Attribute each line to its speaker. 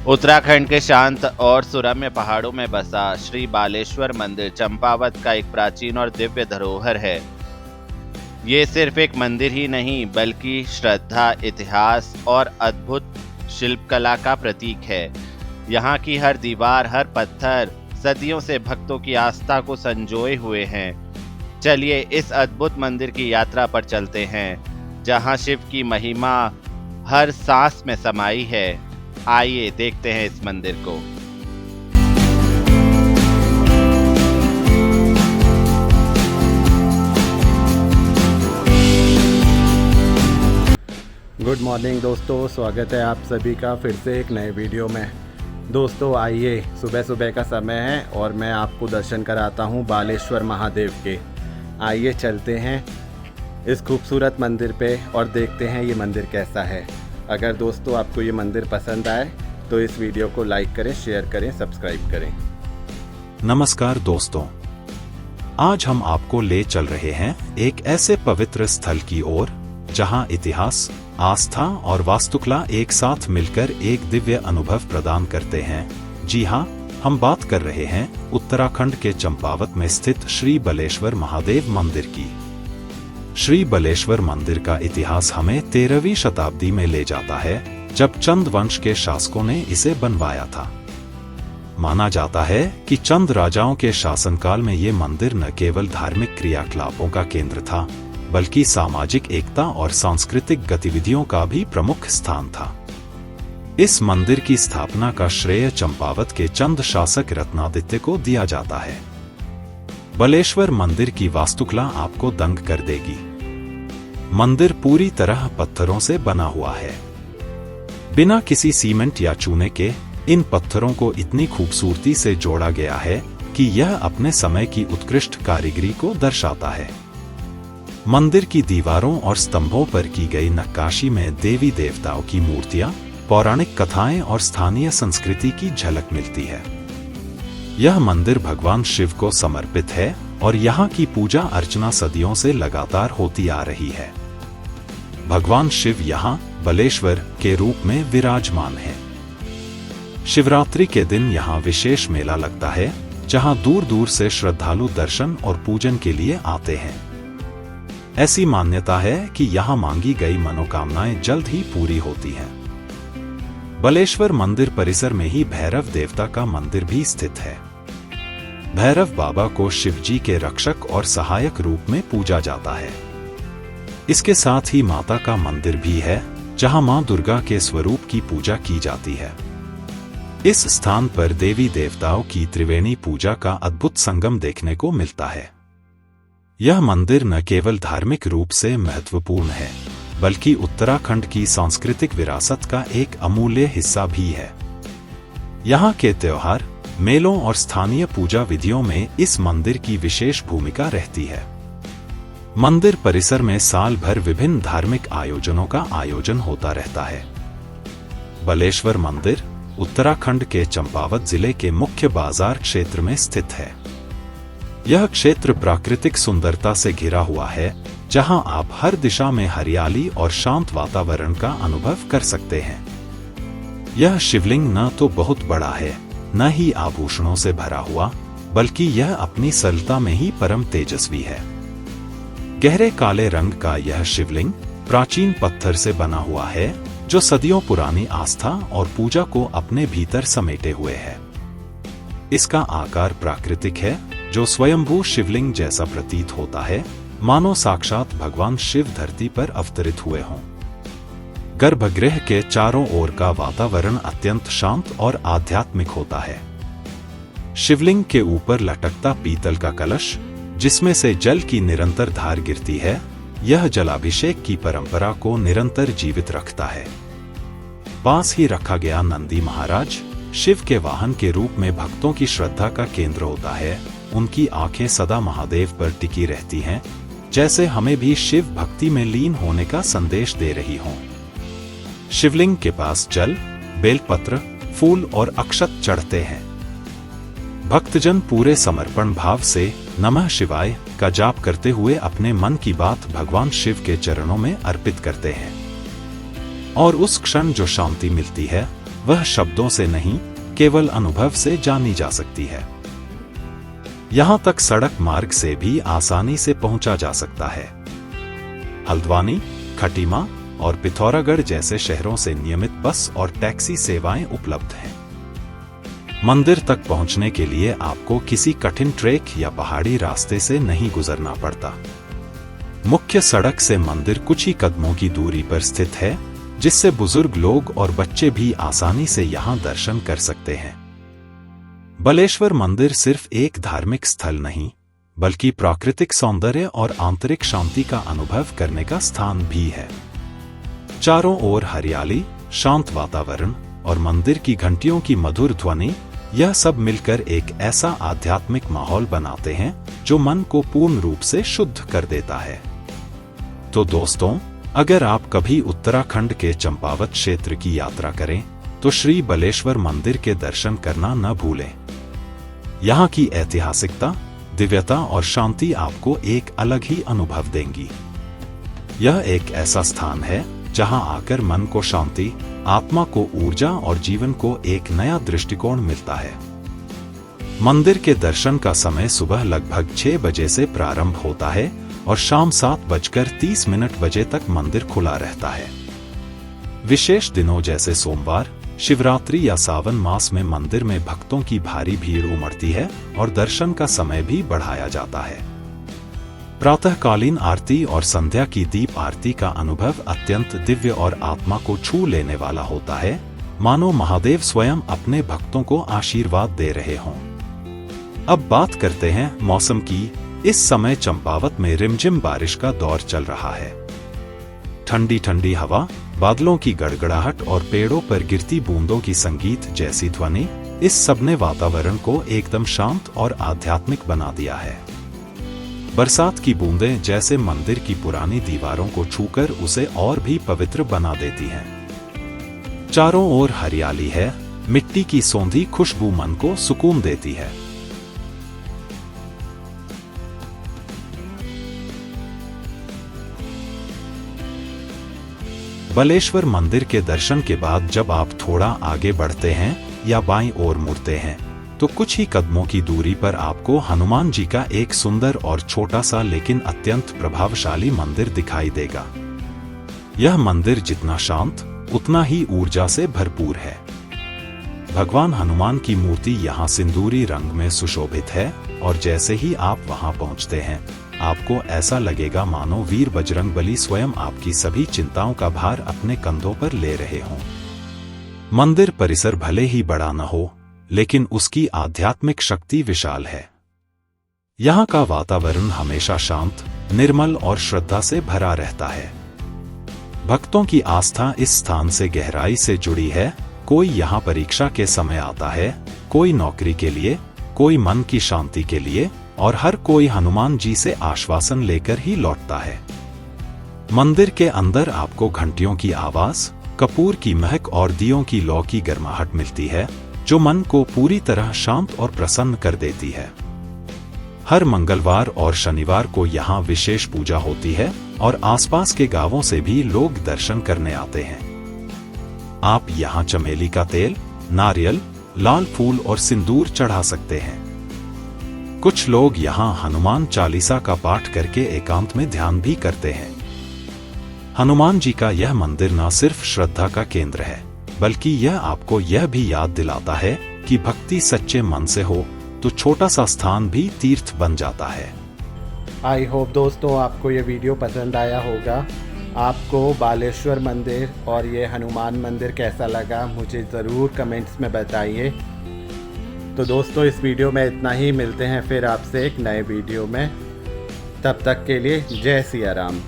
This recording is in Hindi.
Speaker 1: उत्तराखंड के शांत और सुरम्य पहाड़ों में बसा श्री बालेश्वर मंदिर चंपावत का एक प्राचीन और दिव्य धरोहर है। ये सिर्फ एक मंदिर ही नहीं बल्कि श्रद्धा, इतिहास और अद्भुत शिल्पकला का प्रतीक है। यहाँ की हर दीवार, हर पत्थर सदियों से भक्तों की आस्था को संजोए हुए हैं। चलिए इस अद्भुत मंदिर की यात्रा पर चलते हैं, जहाँ शिव की महिमा हर सांस में समाई है। आइए देखते हैं इस मंदिर को।
Speaker 2: गुड मॉर्निंग दोस्तों, स्वागत है आप सभी का फिर से एक नए वीडियो में। दोस्तों आइए, सुबह सुबह का समय है और मैं आपको दर्शन कराता हूँ बालेश्वर महादेव के। आइए चलते हैं इस खूबसूरत मंदिर पे और देखते हैं ये मंदिर कैसा है। अगर दोस्तों आपको ये मंदिर पसंद आए तो इस वीडियो को लाइक करें, शेयर करें, सब्सक्राइब करें।
Speaker 3: नमस्कार दोस्तों, आज हम आपको ले चल रहे हैं एक ऐसे पवित्र स्थल की ओर जहां इतिहास, आस्था और वास्तुकला एक साथ मिलकर एक दिव्य अनुभव प्रदान करते हैं। जी हां, हम बात कर रहे हैं उत्तराखंड के चंपावत में स्थित श्री बालेश्वर महादेव मंदिर की। श्री बालेश्वर मंदिर का इतिहास हमें 13वीं शताब्दी में ले जाता है, जब चंद वंश के शासकों ने इसे बनवाया था। माना जाता है कि चंद राजाओं के शासनकाल में ये मंदिर न केवल धार्मिक क्रियाकलापों का केंद्र था, बल्कि सामाजिक एकता और सांस्कृतिक गतिविधियों का भी प्रमुख स्थान था। इस मंदिर की स्थापना का श्रेय चंपावत के चंद शासक रत्नादित्य को दिया जाता है। बालेश्वर मंदिर की वास्तुकला आपको दंग कर देगी। मंदिर पूरी तरह पत्थरों से बना हुआ है। बिना किसी सीमेंट या चूने के इन पत्थरों को इतनी खूबसूरती से जोड़ा गया है कि यह अपने समय की उत्कृष्ट कारीगरी को दर्शाता है। मंदिर की दीवारों और स्तंभों पर की गई नक्काशी में देवी देवताओं की मूर्तियां, पौराणिक कथाएं और स्थानीय संस्कृति की झलक मिलती है। यह मंदिर भगवान शिव को समर्पित है और यहाँ की पूजा अर्चना सदियों से लगातार होती आ रही है। भगवान शिव यहाँ बालेश्वर के रूप में विराजमान है। शिवरात्रि के दिन यहाँ विशेष मेला लगता है, जहाँ दूर दूर से श्रद्धालु दर्शन और पूजन के लिए आते हैं। ऐसी मान्यता है कि यहाँ मांगी गई मनोकामनाएं जल्द ही पूरी होती हैं। बालेश्वर मंदिर परिसर में ही भैरव देवता का मंदिर भी स्थित है। भैरव बाबा को शिवजी के रक्षक और सहायक रूप में पूजा जाता है। इसके साथ ही माता का मंदिर भी है, जहां मां दुर्गा के स्वरूप की पूजा की जाती है। इस स्थान पर देवी देवताओं की त्रिवेणी पूजा का अद्भुत संगम देखने को मिलता है। यह मंदिर न केवल धार्मिक रूप से महत्वपूर्ण है, बल्कि उत्तराखंड की सांस्कृतिक विरासत का एक अमूल्य हिस्सा भी है। यहाँ के त्योहार, मेलों और स्थानीय पूजा विधियों में इस मंदिर की विशेष भूमिका रहती है। मंदिर परिसर में साल भर विभिन्न धार्मिक आयोजनों का आयोजन होता रहता है। बालेश्वर मंदिर उत्तराखंड के चंपावत जिले के मुख्य बाजार क्षेत्र में स्थित है। यह क्षेत्र प्राकृतिक सुंदरता से घिरा हुआ है, जहां आप हर दिशा में हरियाली और शांत वातावरण का अनुभव कर सकते हैं। यह शिवलिंग न तो बहुत बड़ा है, न ही आभूषणों से भरा हुआ, बल्कि यह अपनी सरलता में ही परम तेजस्वी है। गहरे काले रंग का यह शिवलिंग प्राचीन पत्थर से बना हुआ है, जो सदियों पुरानी आस्था और पूजा को अपने भीतर समेटे हुए है। इसका आकार प्राकृतिक है, जो स्वयंभू शिवलिंग जैसा प्रतीत होता है, मानो साक्षात भगवान शिव धरती पर अवतरित हुए हों। गर्भगृह के चारों ओर का वातावरण अत्यंत शांत और आध्यात्मिक होता है। शिवलिंग के ऊपर लटकता पीतल का कलश, जिसमें से जल की निरंतर धार गिरती है, यह जलाभिषेक की परंपरा को निरंतर जीवित रखता है। पास ही रखा गया नंदी महाराज शिव के वाहन के रूप में भक्तों की श्रद्धा का केंद्र होता है। उनकी आंखें सदा महादेव पर टिकी रहती हैं, जैसे हमें भी शिव भक्ति में लीन होने का संदेश दे रही हों। शिवलिंग के पास जल, बेलपत्र, फूल और अक्षत चढ़ते हैं। भक्तजन पूरे समर्पण भाव से नमः शिवाय का जाप करते हुए अपने मन की बात भगवान शिव के चरणों में अर्पित करते हैं। और उस क्षण जो शांति मिलती है, वह शब्दों से नहीं, केवल अनुभव से जानी जा सकती है। यहाँ तक सड़क मार्ग से भी आसानी से पहुंचा जा सकता है। हल्द्वानी, खटीमा और पिथौरागढ़ जैसे शहरों से नियमित बस और टैक्सी सेवाएं उपलब्ध हैं। मंदिर तक पहुंचने के लिए आपको किसी कठिन ट्रैक या पहाड़ी रास्ते से नहीं गुजरना पड़ता। मुख्य सड़क से मंदिर कुछ ही कदमों की दूरी पर स्थित है, जिससे बुजुर्ग लोग और बच्चे भी आसानी से यहां दर्शन कर सकते हैं। बलेश्वर मंदिर सिर्फ एक धार्मिक स्थल नहीं, बल्कि प्राकृतिक सौंदर्य और आंतरिक शांति का अनुभव करने का स्थान भी है। चारों ओर हरियाली, शांत वातावरण और मंदिर की घंटियों की मधुर ध्वनि, यह सब मिलकर एक ऐसा आध्यात्मिक माहौल बनाते हैं जो मन को पूर्ण रूप से शुद्ध कर देता है। तो दोस्तों, अगर आप कभी उत्तराखंड के चंपावत क्षेत्र की यात्रा करें, तो श्री बलेश्वर मंदिर के दर्शन करना न भूलें। यहाँ की ऐतिहासिकता, दिव्यता और शांति आपको एक अलग ही अनुभव देंगी। यह एक ऐसा स्थान है जहां आकर मन को शांति, आत्मा को ऊर्जा और जीवन को एक नया दृष्टिकोण मिलता है। मंदिर के दर्शन का समय सुबह लगभग 6 बजे से प्रारंभ होता है और शाम 7:30 बजे तक मंदिर खुला रहता है। विशेष दिनों जैसे सोमवार, शिवरात्रि या सावन मास में मंदिर में भक्तों की भारी भीड़ उमड़ती है और दर्शन का समय भी बढ़ाया जाता है। प्रातःकालीन आरती और संध्या की दीप आरती का अनुभव अत्यंत दिव्य और आत्मा को छू लेने वाला होता है, मानो महादेव स्वयं अपने भक्तों को आशीर्वाद दे रहे हों। अब बात करते हैं मौसम की। इस समय चंपावत में रिमझिम बारिश का दौर चल रहा है। ठंडी ठंडी हवा, बादलों की गड़गड़ाहट और पेड़ों पर गिरती बूंदों की संगीत जैसी ध्वनि, इस सब ने वातावरण को एकदम शांत और आध्यात्मिक बना दिया है। बरसात की बूंदें जैसे मंदिर की पुरानी दीवारों को छूकर उसे और भी पवित्र बना देती हैं। चारों ओर हरियाली है, मिट्टी की सौंधी खुशबू मन को सुकून देती है। बलेश्वर मंदिर के दर्शन के बाद जब आप थोड़ा आगे बढ़ते हैं या बाईं ओर मुड़ते हैं, तो कुछ ही कदमों की दूरी पर आपको हनुमान जी का एक सुंदर और छोटा सा लेकिन अत्यंत प्रभावशाली मंदिर दिखाई देगा। यह मंदिर जितना शांत, उतना ही ऊर्जा से भरपूर है। भगवान हनुमान की मूर्ति यहाँ सिंदूरी रंग में सुशोभित है और जैसे ही आप वहां पहुंचते हैं, आपको ऐसा लगेगा मानो वीर बजरंगबली स्वयं आपकी सभी चिंताओं का भार अपने कंधों पर ले रहे हों। मंदिर परिसर भले ही बड़ा न हो, लेकिन उसकी आध्यात्मिक शक्ति विशाल है। यहाँ का वातावरण हमेशा शांत, निर्मल और श्रद्धा से भरा रहता है। भक्तों की आस्था इस स्थान से गहराई से जुड़ी है। कोई यहाँ परीक्षा के समय आता है, कोई नौकरी के लिए, कोई मन की शांति के लिए और हर कोई हनुमान जी से आश्वासन लेकर ही लौटता है। मंदिर के अंदर आपको घंटियों की आवाज, कपूर की महक और दियों की लौ की गर्माहट मिलती है, जो मन को पूरी तरह शांत और प्रसन्न कर देती है। हर मंगलवार और शनिवार को यहाँ विशेष पूजा होती है और आसपास के गांवों से भी लोग दर्शन करने आते हैं। आप यहाँ चमेली का तेल, नारियल, लाल फूल और सिंदूर चढ़ा सकते हैं। कुछ लोग यहाँ हनुमान चालीसा का पाठ करके एकांत में ध्यान भी करते हैं। हनुमान जी का यह मंदिर न सिर्फ श्रद्धा का केंद्र है, बल्कि यह आपको यह भी याद दिलाता है कि भक्ति सच्चे मन से हो तो छोटा सा स्थान भी तीर्थ बन जाता है।
Speaker 2: आई होप दोस्तों आपको ये वीडियो पसंद आया होगा। आपको बालेश्वर मंदिर और ये हनुमान मंदिर कैसा लगा मुझे ज़रूर कमेंट्स में बताइए। तो दोस्तों इस वीडियो में इतना ही, मिलते हैं फिर आपसे एक नए वीडियो में। तब तक के लिए जय सिया राम।